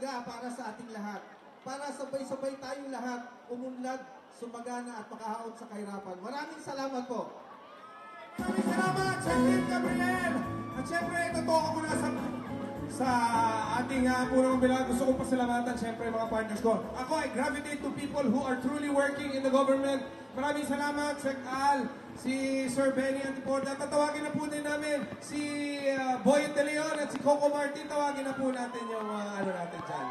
mahalaga para sa ating lahat. Para sabay-sabay tayong lahat umunlad, sumagana at makahaon sa kahirapan. Maraming salamat po. Maraming salamat, Sir Gabriel. At syempre, totoo ako na sa ating punong bilang. Gusto ko pasalamatan syempre mga partners ko. Ako ay gravitate to people who are truly working in the government. Maraming salamat, Sir Al, si Sir Benny Antiporda. Tatawagin na po din namin si Boy De Leon at si Coco Martin. Tawagin na po natin yung ano natin dyan.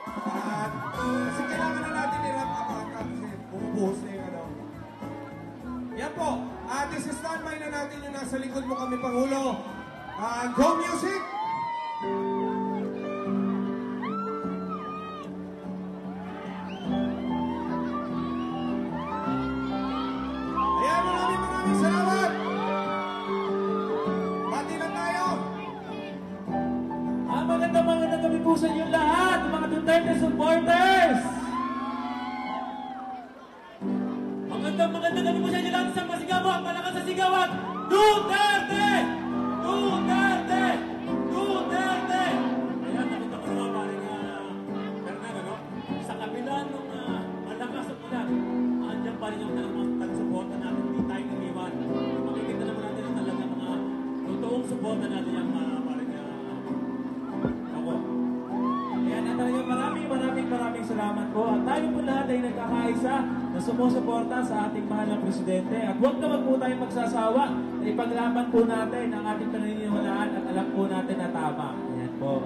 At kasi kailangan na natin i-wrap up kasi bumubuhos na yung ano. Yan po. This is standby na natin yung nasa likod mo kami, Pangulo. Go music! Ayan, maraming salamat! Bati lang tayo! Magandang gabi po sa inyo lahat, mga Duterte supporters! Magandang gabi po sa inyo lahat, isang masigawan, malakas sa sigawan, Duterte! Duterte! Duterte! Ayan, nakita ko naman paring Bernardo, no? Sa kabila ng malakas at ulan, andyan pa rin yung taga-suporta natin, hindi tayo nag-iwan. Makikita naman natin na talaga mga totoong suporta natin yung paring ako. Ayan, at talagang maraming salamat po. At tayo po lahat ay nagkakaisa na sumusuporta sa ating mahal na presidente. At huwag po tayong magsasawa na ipaglaban po natin ang ating paniniwalaan at alam po natin na tama. Ayan po.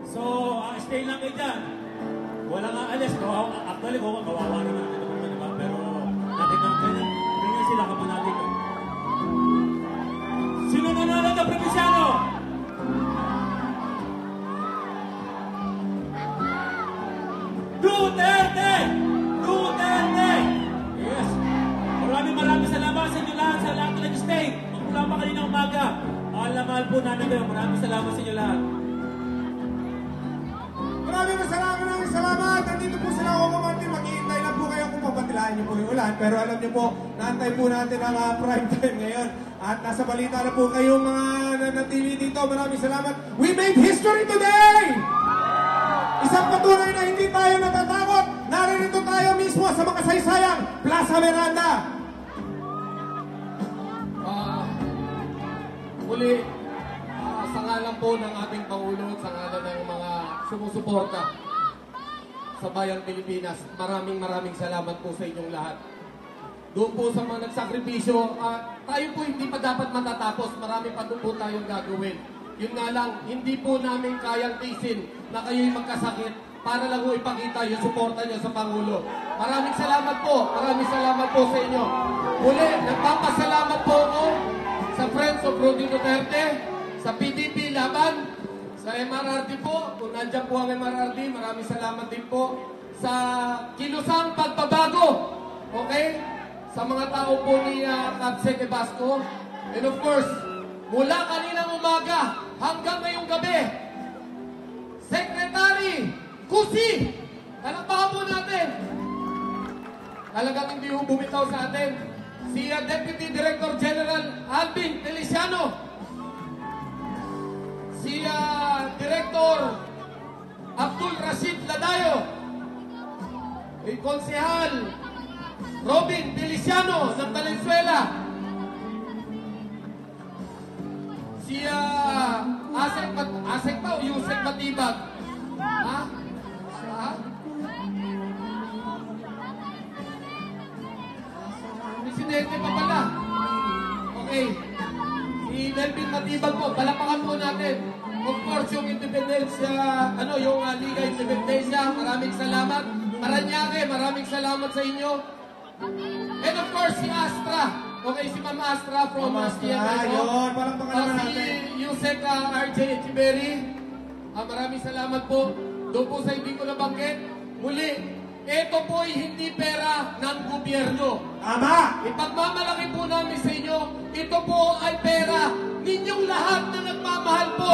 So, stay lang kayo dyan. Walang aalis. Actually, kawawa naman natin naman, diba? Pero, natin ang ganyan sila kapag natin. Sino nanalo na Provinciano? Duterte! Duterte! Yes. Maraming salamat sa inyo lahat, sa lahat na nag-stay. Magmula pa kanina umaga. Mahal po namin kayo. Maraming salamat sa inyo lahat. Maraming salamat. Nandito po sila ako Martin. Maghihintay lang po kayo kung papatilaan niyo po yung ulan. Pero alam niyo po, naantay po natin ang prime time ngayon. At nasa balita na po kayong mga nanatili dito. Maraming salamat. We made history today! Isang patunay na hindi tayo natatakot. Naririto tayo mismo sa makasaysayang Plaza Miranda. Muli, sa ngalan po ng ating Pangulo at sa ngalan ng mga sumusuporta sa Bayang Pilipinas, maraming salamat po sa inyong lahat. Doon po sa mga nagsakripisyo, tayo po hindi pa dapat matatapos. Marami pa doon po tayong gagawin. Yun nga lang, hindi po namin kayang tiisin na kayo'y magkasakit para lang po ipakita yung suporta niyo sa Pangulo. Maraming salamat po sa inyo. Muli, nagpapasalamat po ako sa Friends of Rudy Duterte, sa PDP Laban, sa MRRD po, kung nandiyan po ang MRRD, maraming salamat din po sa Kilusang Pagbabago, okay? Sa mga tao po ni Kapseke Basco, and of course, mula kaninang umaga hanggang ngayong gabi, Secretary Kusi, talakpakan po natin. Talagang hindi ho bumitaw sa atin. Si Deputy Director General Alvin Feliciano, si Director Abdul Rashid Ladayo, si Konsehal Robin Feliciano ng Valenzuela, si Asek pa o Yusek Matibag, Presidente pa pala. Okay. Si Melvin Matibag po, palapakan po natin. Of course, yung Independencia, yung Liga Independencia, maraming salamat. Paranaque, maraming salamat sa inyo. And of course, si Astra. Okay, si Ma'am Astra from Yun, palapakan naman natin. Si Yusek RJ Echeverry. Maraming salamat po. Doon po sa hindi ko nabanggit. Muli, ito po ay hindi pera ng gobyerno. Tama! Ipagmamalaki po namin sa inyo, ito po ay pera ninyong lahat na nagmamahal po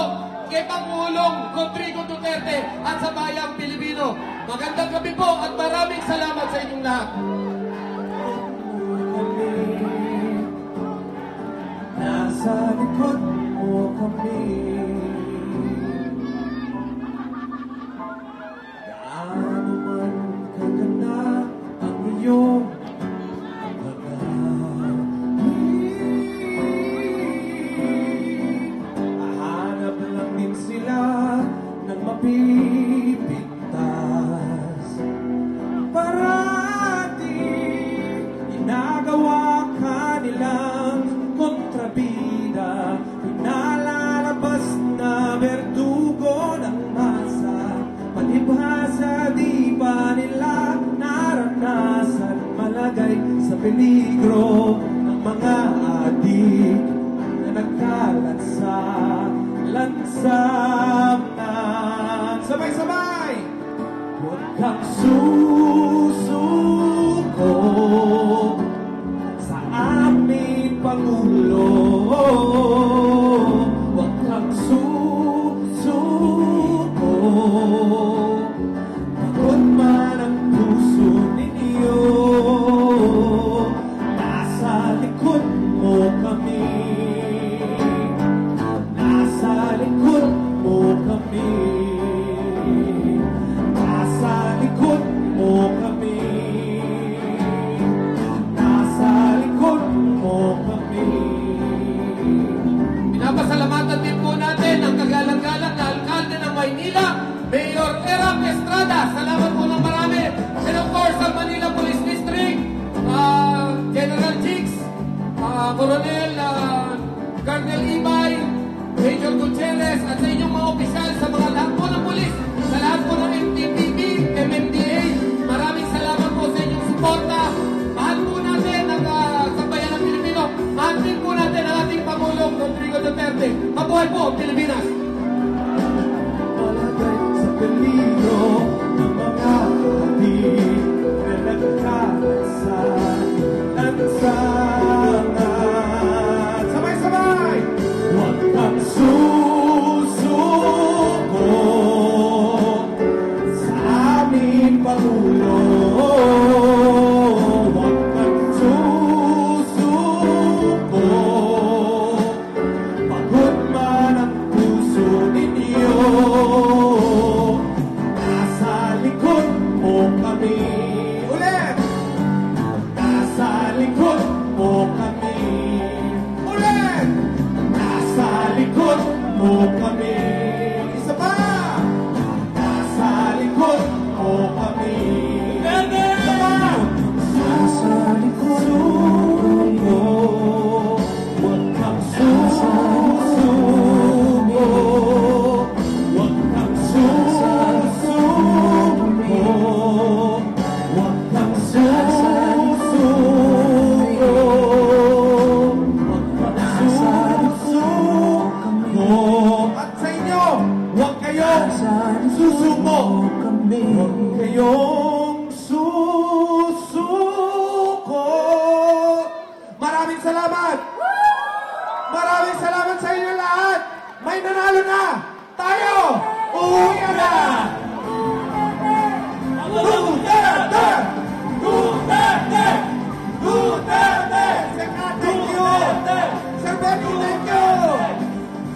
kay Pangulong Rodrigo Duterte at sa bayang Pilipino. Magandang gabi po at maraming salamat sa inyong lahat. Nasa likod mo kami. peligro ng mga adik na nagkalat sa lansangan. Sabay-sabay! Huwag kang susuko sa aming Pangulo. Huwag kang susuko, pagod man ang puso ninyo. Nasa likod mo kami, nasa likod mo kami, nasa likod mo kami, nasa likod mo kami. Pinapasalamatan din po natin ang kagalang-galang na alkalde ng Maynila, Mayor Erap Estrada. Salamat po ng marami. And of course, ang Manila Police District, General Jigs, Coronel Colonel Ibay, Major Gutierrez, at sa inyong mga opisyal, sa mga lahat po ng polis, sa lahat po ng MTPB, MMDA, maraming salamat po sa inyong suporta. Mahal po natin ang sambayan ng Pilipino. Mahal din po natin ang ating Pangulong Rodrigo Duterte. Mabuhay po, Pilipinas! Palagay sa peligro ng mga adik na nagkalat sa lansangan. Sabay-sabay! Huwag kang susuko sa aming Pangulo. Huwag kang susuko, pagod man ang puso ninyo. Nasa likod mo kami. Ulit! Nasa likod mo kami. Ulit! Nasa likod mo kami. Isa pa! Nasa likod mo kami. Isa pa! Nasa likod mo. Huwag kang susuko. Huwag kang susuko. Huwag kang susuko. Huwag kang susuko. At sa inyo, huwag kayong susuko. Huwag kayong susuko. Maraming salamat! Maraming salamat sa inyo lahat! May nanalo na! Tayo! Uuwi na! Duterte! Duterte! Duterte! Sir, thank you! Sir Benny, thank you!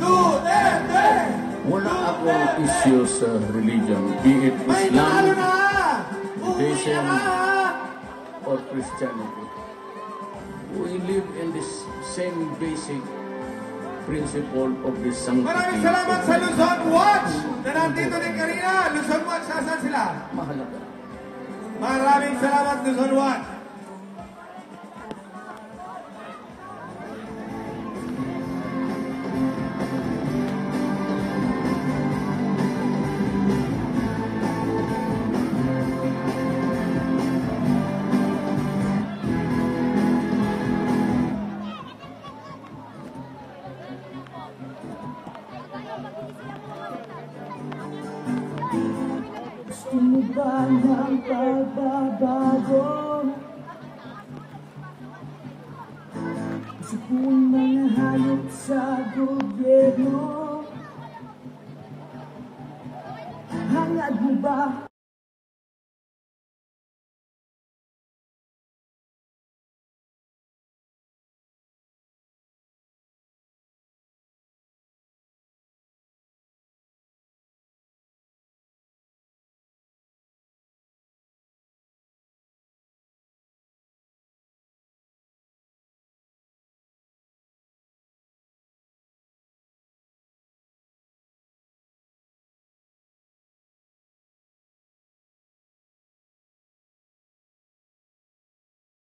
Duterte! Wala akong issue sa religion, be it May nanalo Islam na! Uuwi Buddhism, na! or Christianity. We live in this same basic principle of the sanctity. Maraming salamat sa Luzon Watch na nandito din kanina. Luzon Watch, saan sila? Mahalaga. Maraming salamat, Luzon Watch. Gusto mo ba ng pagbabago? Sa kung mga hayop sa gobyerno, hangad mo ba